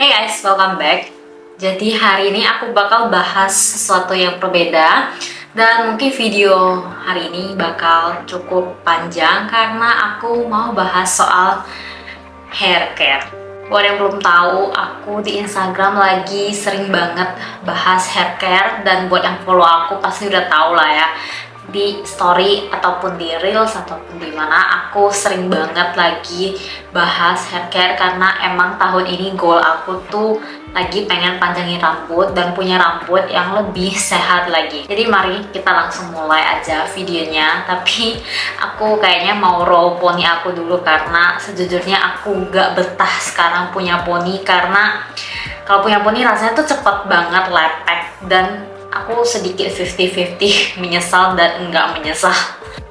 Hey guys, welcome back. Jadi hari ini aku bakal bahas sesuatu yang berbeda. Dan mungkin video hari ini bakal cukup panjang karena aku mau bahas soal hair care. Buat yang belum tahu, aku di Instagram lagi sering banget bahas hair care. Dan buat yang follow aku pasti udah tahu lah ya, di story ataupun di reels ataupun di mana aku sering banget lagi bahas hair care karena emang tahun ini goal aku tuh lagi pengen panjangin rambut dan punya rambut yang lebih sehat lagi. Jadi mari kita langsung mulai aja videonya. Tapi aku kayaknya mau roll poni aku dulu karena sejujurnya aku gak betah sekarang punya poni, karena kalau punya poni rasanya tuh cepet banget lepek dan aku sedikit 50-50 menyesal dan enggak menyesal.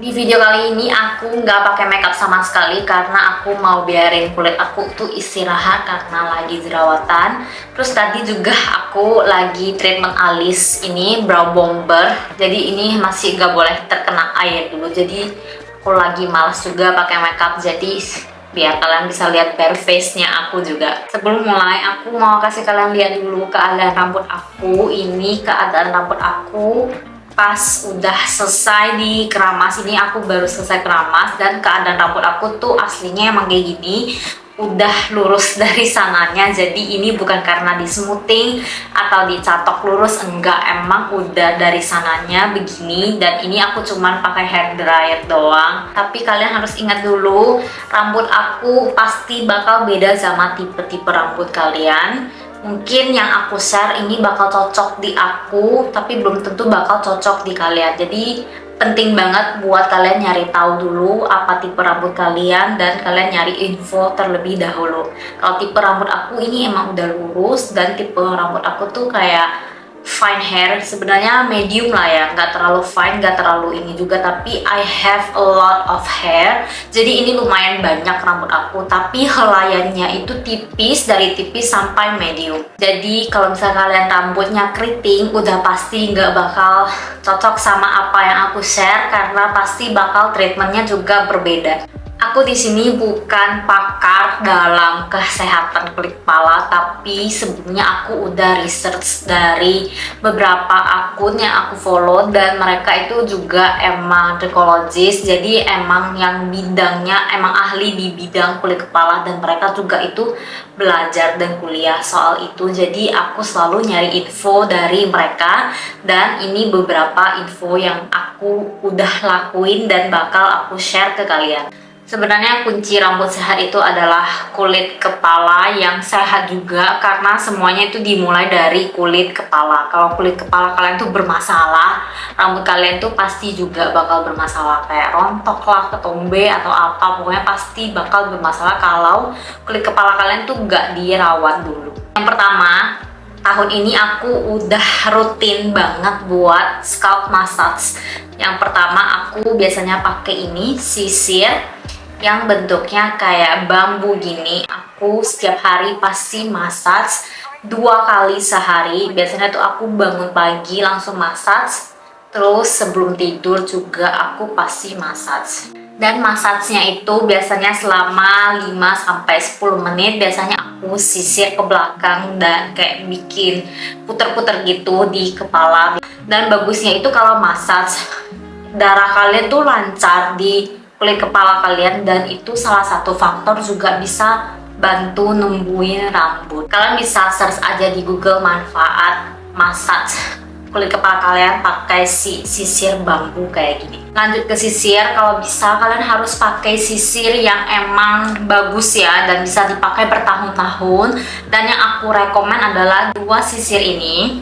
Di video kali ini aku nggak pakai makeup sama sekali karena aku mau biarin kulit aku tuh istirahat karena lagi jerawatan. Terus tadi juga aku lagi treatment alis, ini brow bomber. Jadi ini masih nggak boleh terkena air dulu. Jadi aku lagi males juga pakai makeup. Jadi biar kalian bisa lihat bare face-nya aku juga. Sebelum mulai, aku mau kasih kalian lihat dulu keadaan rambut aku. Ini keadaan rambut aku pas udah selesai di keramas. Ini aku baru selesai keramas dan keadaan rambut aku tuh aslinya emang kayak gini, udah lurus dari sananya. Jadi ini bukan karena di smoothing atau dicatok lurus, enggak, emang udah dari sananya begini. Dan ini aku cuman pakai hair dryer doang. Tapi kalian harus ingat dulu, rambut aku pasti bakal beda sama tipe-tipe rambut kalian. Mungkin yang aku share ini bakal cocok di aku, tapi belum tentu bakal cocok di kalian. Jadi penting banget buat kalian nyari tahu dulu apa tipe rambut kalian dan kalian nyari info terlebih dahulu. Kalau tipe rambut aku ini emang udah lurus dan tipe rambut aku tuh kayak fine hair, sebenarnya medium lah ya, nggak terlalu fine, nggak terlalu ini juga, tapi I have a lot of hair. Jadi ini lumayan banyak rambut aku, tapi helaiannya itu tipis, dari tipis sampai medium. Jadi kalau misalnya kalian rambutnya keriting, udah pasti nggak bakal cocok sama apa yang aku share karena pasti bakal treatmentnya juga berbeda. Aku di sini bukan pakar dalam kesehatan kulit kepala, tapi sebelumnya aku udah research dari beberapa akun yang aku follow dan mereka itu juga emang dermatologis, jadi emang yang bidangnya emang ahli di bidang kulit kepala dan mereka juga itu belajar dan kuliah soal itu. Jadi aku selalu nyari info dari mereka dan ini beberapa info yang aku udah lakuin dan bakal aku share ke kalian. Sebenarnya kunci rambut sehat itu adalah kulit kepala yang sehat juga, karena semuanya itu dimulai dari kulit kepala. Kalau kulit kepala kalian tuh bermasalah, rambut kalian tuh pasti juga bakal bermasalah, kayak rontok lah, ketombe atau apa, pokoknya pasti bakal bermasalah kalau kulit kepala kalian tuh nggak dirawat dulu. Yang pertama, tahun ini aku udah rutin banget buat scalp massage. Yang pertama aku biasanya pakai ini sisir yang bentuknya kayak bambu gini. Aku setiap hari pasti massage 2 kali sehari. Biasanya tuh aku bangun pagi langsung massage, terus sebelum tidur juga aku pasti massage. Dan massage-nya itu biasanya selama 5-10 menit. Biasanya aku sisir ke belakang dan kayak bikin puter-puter gitu di kepala. Dan bagusnya itu kalau massage, darah kalian tuh lancar di kulit kepala kalian, dan itu salah satu faktor juga bisa bantu numbuhin rambut. Kalian bisa search aja di Google manfaat massage kulit kepala kalian pakai sisir bambu kayak gini. Lanjut ke sisir, kalau bisa kalian harus pakai sisir yang emang bagus ya dan bisa dipakai bertahun-tahun. Dan yang aku rekomen adalah 2 sisir ini.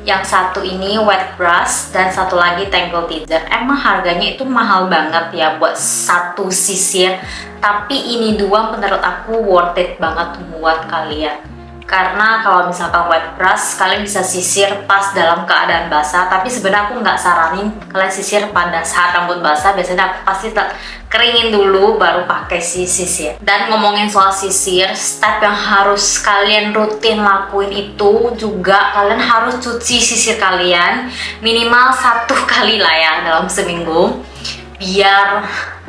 Yang satu ini wet brush dan satu lagi tangle teaser. Emang harganya itu mahal banget ya buat satu sisir, tapi ini 2 menurut aku worth it banget buat kalian. Karena kalau misalkan wet brush kalian bisa sisir pas dalam keadaan basah, tapi sebenarnya aku nggak saranin kalian sisir pada saat rambut basah. Biasanya aku pasti keringin dulu baru pakai sisir. Dan ngomongin soal sisir, step yang harus kalian rutin lakuin itu juga kalian harus cuci sisir kalian minimal 1 kali lah ya dalam seminggu, biar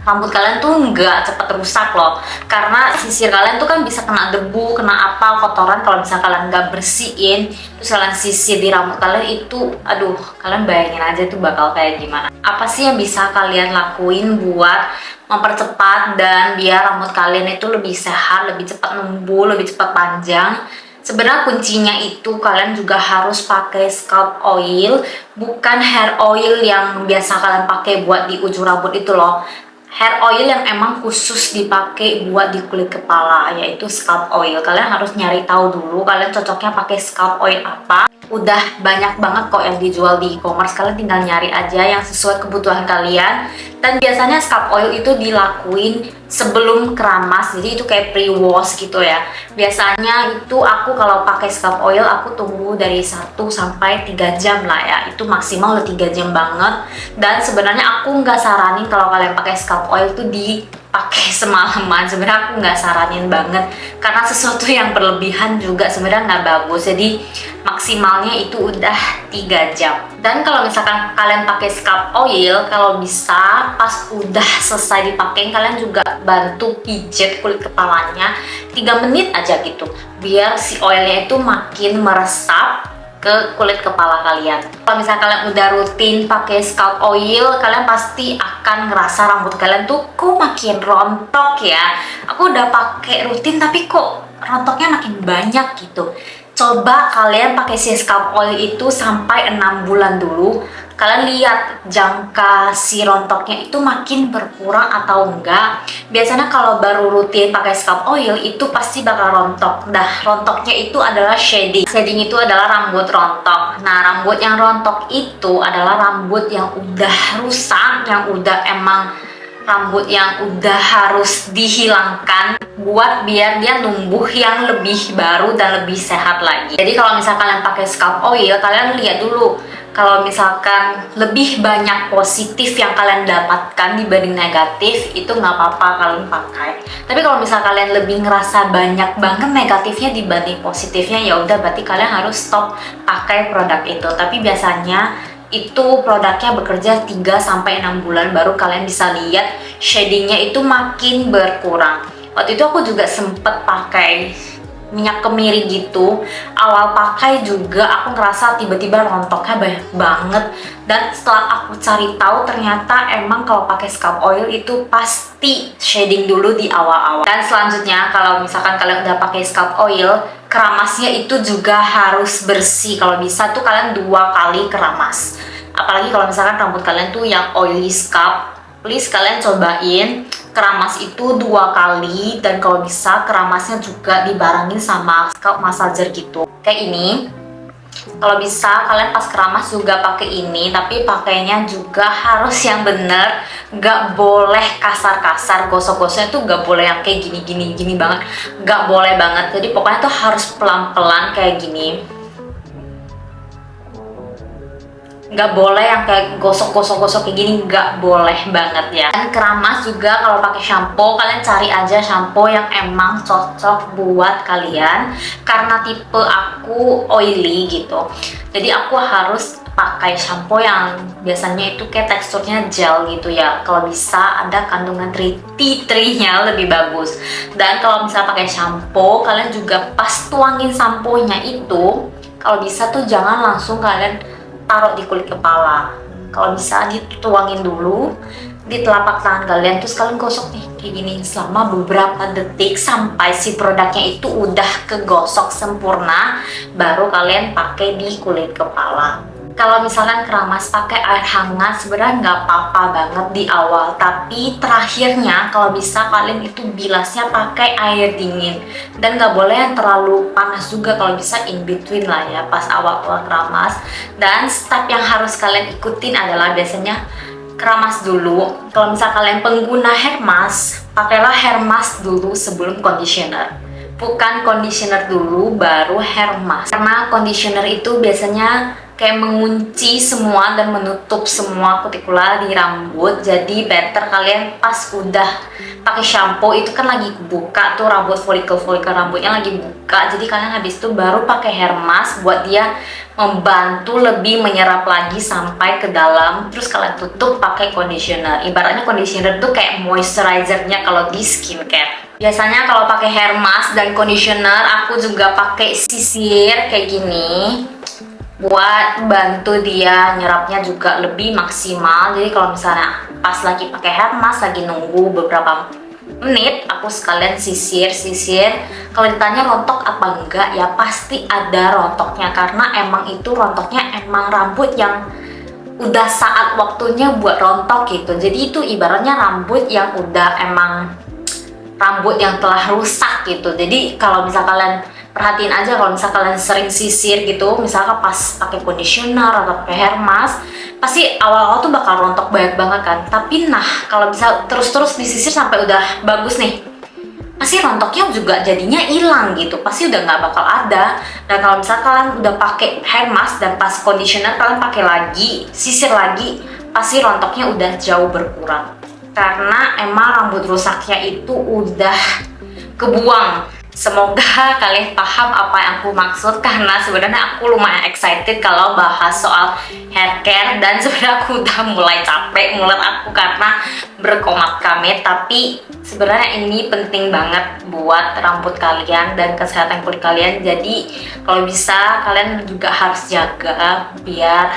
rambut kalian tuh nggak cepat rusak loh, karena sisir kalian tuh kan bisa kena debu, kena apa, kotoran. Kalau misalnya kalian nggak bersihin terus kalian sisir di rambut kalian itu, aduh, kalian bayangin aja tuh bakal kayak gimana. Apa sih yang bisa kalian lakuin buat mempercepat dan biar rambut kalian itu lebih sehat, lebih cepat numbuh, lebih cepat panjang? Sebenarnya kuncinya itu kalian juga harus pakai scalp oil, bukan hair oil yang biasa kalian pakai buat di ujung rambut itu loh. Hair oil yang emang khusus dipakai buat di kulit kepala, yaitu scalp oil. Kalian harus nyari tahu dulu kalian cocoknya pakai scalp oil apa. Udah banyak banget kok yang dijual di e-commerce, kalian tinggal nyari aja yang sesuai kebutuhan kalian. Dan biasanya scalp oil itu dilakuin sebelum keramas, jadi itu kayak pre-wash gitu ya. Biasanya itu aku kalau pakai scalp oil aku tunggu dari 1 sampai 3 jam lah ya, itu maksimal udah 3 jam banget. Dan sebenarnya aku nggak saranin kalau kalian pakai scalp oil tuh dipakai semalaman. Sebenarnya aku nggak saranin banget, karena sesuatu yang berlebihan juga sebenarnya nggak bagus. Jadi maksimalnya itu udah 3 jam. Dan kalau misalkan kalian pakai scalp oil, kalau bisa pas udah selesai dipakai, kalian juga bantu pijet kulit kepalanya 3 menit aja gitu, biar si oilnya itu makin meresap ke kulit kepala kalian. Kalau misalnya kalian udah rutin pakai scalp oil, kalian pasti akan ngerasa rambut kalian tuh kok makin rontok ya. Aku udah pakai rutin tapi kok rontoknya makin banyak gitu. Coba kalian pakai si scalp oil itu sampai 6 bulan dulu. Kalian lihat jangka si rontoknya itu makin berkurang atau enggak. Biasanya kalau baru rutin pakai scalp oil itu pasti bakal rontok. Nah, rontoknya itu adalah shading. Shading itu adalah rambut rontok. Nah, rambut yang rontok itu adalah rambut yang udah rusak, yang udah emang rambut yang udah harus dihilangkan buat biar dia numbuh yang lebih baru dan lebih sehat lagi. Jadi kalau misalkan kalian pakai scalp oil, kalian lihat dulu kalau misalkan lebih banyak positif yang kalian dapatkan dibanding negatif, itu nggak apa-apa kalian pakai. Tapi kalau misalkan kalian lebih ngerasa banyak banget negatifnya dibanding positifnya, ya udah berarti kalian harus stop pakai produk itu. Tapi biasanya itu produknya bekerja 3-6 bulan baru kalian bisa lihat shadingnya itu makin berkurang. Waktu itu aku juga sempet pakai minyak kemiri gitu. Awal pakai juga aku ngerasa tiba-tiba rontoknya banyak banget. Dan setelah aku cari tahu, ternyata emang kalau pakai scalp oil itu pasti shading dulu di awal-awal. Dan selanjutnya kalau misalkan kalian udah pakai scalp oil, keramasnya itu juga harus bersih. Kalau bisa tuh kalian 2 kali keramas. Apalagi kalau misalkan rambut kalian tuh yang oily scalp, please kalian cobain keramas itu 2 kali. Dan kalau bisa keramasnya juga dibarengin sama scalp massager gitu, kayak ini. Kalau bisa kalian pas keramas juga pakai ini, tapi pakainya juga harus yang bener, nggak boleh kasar-kasar. Gosok-gosoknya tuh nggak boleh yang kayak gini banget, nggak boleh banget. Jadi pokoknya tuh harus pelan-pelan kayak gini, nggak boleh yang kayak gosok-gosok kayak gini, nggak boleh banget ya. Dan keramas juga kalau pakai shampoo, kalian cari aja shampoo yang emang cocok buat kalian, karena tipe aku oily gitu, jadi aku harus pakai shampoo yang biasanya itu kayak teksturnya gel gitu ya. Kalau bisa ada kandungan tea tree-nya lebih bagus. Dan kalau misalnya pakai shampoo, kalian juga pas tuangin sampo-nya itu, kalau bisa tuh jangan langsung kalian taruh di kulit kepala. Kalau bisa dituangin dulu di telapak tangan kalian, terus kalian gosok nih kayak gini selama beberapa detik sampai si produknya itu udah kegosok sempurna, baru kalian pakai di kulit kepala. Kalau misalkan keramas pakai air hangat sebenarnya nggak apa-apa banget di awal, tapi terakhirnya kalau bisa kalian itu bilasnya pakai air dingin. Dan nggak boleh yang terlalu panas juga, kalau bisa in between lah ya pas awal-awal keramas. Dan step yang harus kalian ikutin adalah biasanya keramas dulu. Kalau misal kalian pengguna hair mask, pakailah hair mask dulu sebelum conditioner. Bukan conditioner dulu baru hair mask, karena conditioner itu biasanya kayak mengunci semua dan menutup semua kutikula di rambut. Jadi better kalian pas udah pakai shampoo itu kan lagi buka tuh rambut, folikel rambutnya lagi buka. Jadi kalian habis itu baru pakai hair mask buat dia membantu lebih menyerap lagi sampai ke dalam. Terus kalian tutup pakai conditioner. Ibaratnya conditioner tuh kayak moisturizernya kalau di skincare. Biasanya kalau pakai hair mask dan conditioner aku juga pakai sisir kayak gini buat bantu dia nyerapnya juga lebih maksimal. Jadi kalau misalnya pas lagi pakai hair mask, lagi nunggu beberapa menit, aku sekalian sisir. Kalau ditanya rontok apa enggak, ya pasti ada rontoknya, karena emang itu rontoknya emang rambut yang udah saat waktunya buat rontok gitu. Jadi itu ibaratnya rambut yang udah emang rambut yang telah rusak gitu. Jadi kalau misal kalian perhatiin aja, kalau misal kalian sering sisir gitu, misalkan pas pakai conditioner atau pakai hair mask, pasti awal-awal tuh bakal rontok banyak banget kan. Tapi nah, kalau bisa terus-terus disisir sampai udah bagus nih, pasti rontoknya juga jadinya hilang gitu, pasti udah nggak bakal ada. Dan kalau misal kalian udah pakai hair mask dan pas conditioner kalian pakai lagi, sisir lagi, pasti rontoknya udah jauh berkurang. Karena emang rambut rusaknya itu udah kebuang. Semoga kalian paham apa yang aku maksud, karena sebenarnya aku lumayan excited kalau bahas soal hair care, dan sebenarnya aku udah mulai capek mulut aku karena berkomat kamit. Tapi sebenarnya ini penting banget buat rambut kalian dan kesehatan kulit kalian. Jadi kalau bisa kalian juga harus jaga biar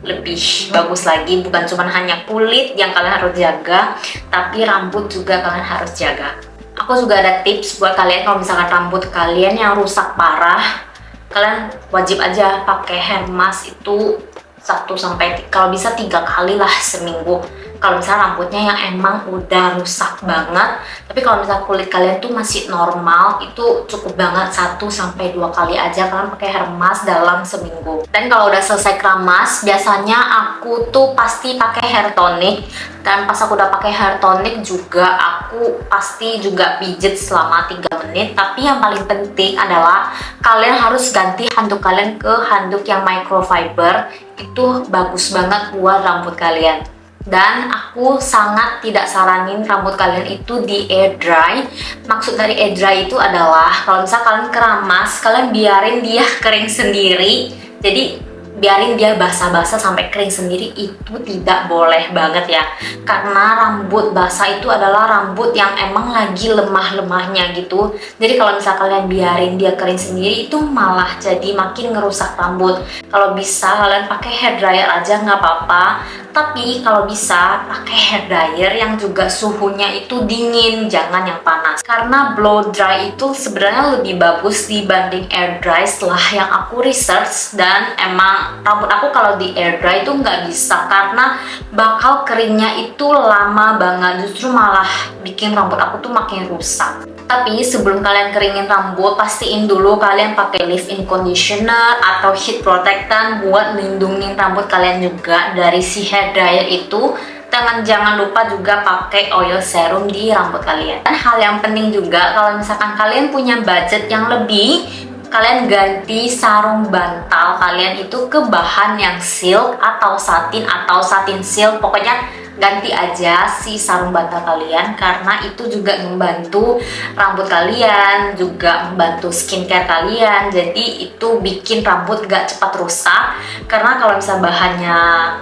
lebih bagus lagi. Bukan cuma hanya kulit yang kalian harus jaga, tapi rambut juga kalian harus jaga. Aku juga ada tips buat kalian kalau misalkan rambut kalian yang rusak parah, kalian wajib aja pakai hair mask itu 1 sampai kalau bisa 3 kali lah seminggu. Kalau misalnya rambutnya yang emang udah rusak banget, tapi kalau misalnya kulit kalian tuh masih normal, itu cukup banget 1 sampai 2 kali aja kalian pakai hair mask dalam seminggu. Dan kalau udah selesai keramas, biasanya aku tuh pasti pakai hair tonic. Dan pas aku udah pakai hair tonic juga, aku pasti juga pijet selama 3 menit. Tapi yang paling penting adalah kalian harus ganti handuk kalian ke handuk yang microfiber. Itu bagus banget buat rambut kalian. Dan aku sangat tidak saranin rambut kalian itu di air dry. Maksud dari air dry itu adalah kalau misal kalian keramas, kalian biarin dia kering sendiri. Jadi biarin dia basah-basah sampai kering sendiri, itu tidak boleh banget ya. Karena rambut basah itu adalah rambut yang emang lagi lemah-lemahnya gitu. Jadi kalau misal kalian biarin dia kering sendiri, itu malah jadi makin ngerusak rambut. Kalau bisa kalian pakai hair dryer aja nggak apa-apa. Tapi kalau bisa pakai hair dryer yang juga suhunya itu dingin, jangan yang panas. Karena blow dry itu sebenarnya lebih bagus dibanding air dry setelah yang aku research. Dan emang rambut aku kalau di air dry itu nggak bisa, karena bakal keringnya itu lama banget. Justru malah bikin rambut aku tuh makin rusak. Tapi sebelum kalian keringin rambut, pastiin dulu kalian pakai leave-in conditioner atau heat protectant buat melindungi rambut kalian juga dari si hair dryer itu. Dan jangan lupa juga pakai oil serum di rambut kalian. Dan hal yang penting juga, kalau misalkan kalian punya budget yang lebih, kalian ganti sarung bantal kalian itu ke bahan yang silk atau satin silk. Pokoknya ganti aja si sarung bantal kalian, karena itu juga membantu rambut kalian, juga membantu skincare kalian. Jadi itu bikin rambut gak cepat rusak. Karena kalau misalnya bahannya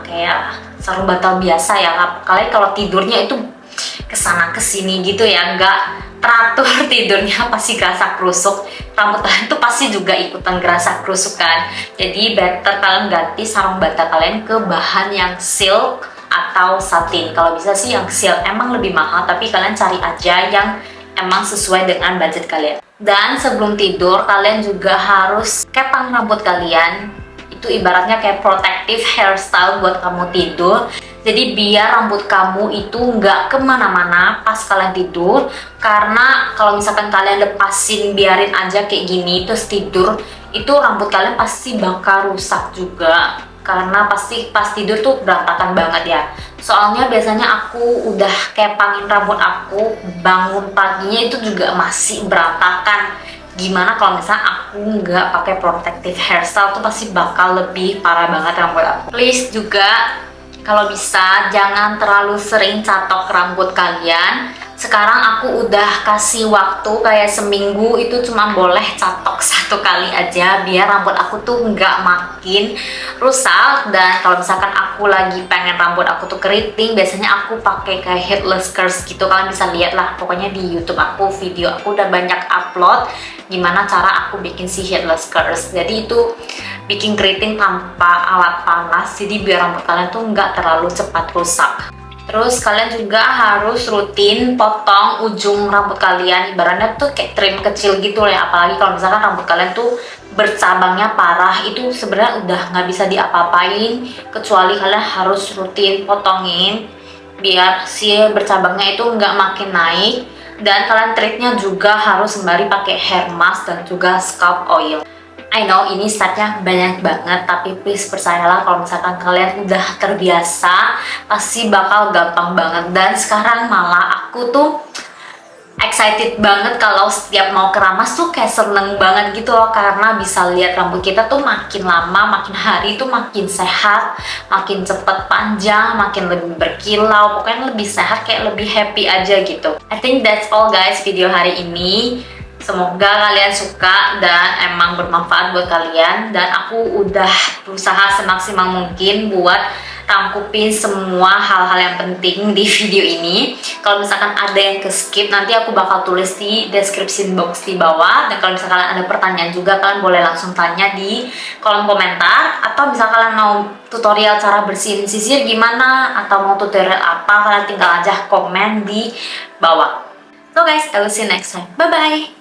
kayak sarung bantal biasa ya, kalian kalau tidurnya itu kesana kesini gitu ya, nggak teratur tidurnya, pasti gerasa kerusuk. Rambut kalian tuh pasti juga ikutan gerasa kerusuk kan. Jadi better kalian ganti sarung bantal kalian ke bahan yang silk atau satin. Kalau bisa sih yang silk, emang lebih mahal, tapi kalian cari aja yang emang sesuai dengan budget kalian. Dan sebelum tidur kalian juga harus kepang rambut kalian. Itu ibaratnya kayak protective hairstyle buat kamu tidur. Jadi biar rambut kamu itu nggak kemana-mana pas kalian tidur. Karena kalau misalkan kalian lepasin, biarin aja kayak gini terus tidur, itu rambut kalian pasti bakal rusak juga. Karena pasti pas tidur tuh berantakan banget ya. Soalnya biasanya aku udah kepangin rambut aku, bangun paginya itu juga masih berantakan. gimana kalau misalnya aku nggak pakai protective hairstyle tuh pasti bakal lebih parah banget rambut aku. Please juga kalau bisa jangan terlalu sering catok rambut kalian. Sekarang aku udah kasih waktu kayak seminggu, itu cuma boleh catok 1 kali aja biar rambut aku tuh nggak makin rusak. Dan kalau misalkan aku lagi pengen rambut aku tuh keriting, biasanya aku pakai kayak headless curls gitu. Kalian bisa lihat lah, pokoknya di YouTube aku, video aku udah banyak upload gimana cara aku bikin si headless curls. Jadi itu bikin keriting tanpa alat panas, jadi biar rambut kalian tuh nggak terlalu cepat rusak. Terus kalian juga harus rutin potong ujung rambut kalian, ibaratnya tuh kayak trim kecil gitu ya. Apalagi kalau misalkan rambut kalian tuh bercabangnya parah, itu sebenarnya udah nggak bisa diapa-apain, kecuali kalian harus rutin potongin biar si bercabangnya itu nggak makin naik. Dan kalian treatnya juga harus sembari pakai hair mask dan juga scalp oil. I know ini startnya banyak banget, tapi please percayalah kalau misalkan kalian udah terbiasa pasti bakal gampang banget. Dan sekarang malah aku tuh excited banget kalau setiap mau keramas tuh kayak seneng banget gitu loh, karena bisa lihat rambut kita tuh makin lama, makin hari tuh makin sehat, makin cepet panjang, makin lebih berkilau, pokoknya lebih sehat, kayak lebih happy aja gitu. I think that's all guys video hari ini. Semoga kalian suka dan emang bermanfaat buat kalian. Dan aku udah berusaha semaksimal mungkin buat rangkupin semua hal-hal yang penting di video ini. Kalau misalkan ada yang ke skip, nanti aku bakal tulis di description box di bawah. Dan kalau misalkan kalian ada pertanyaan juga, kalian boleh langsung tanya di kolom komentar. Atau misalkan kalian mau tutorial cara bersihin sisir gimana, atau mau tutorial apa, kalian tinggal aja komen di bawah. So guys, I will see you next time. Bye bye.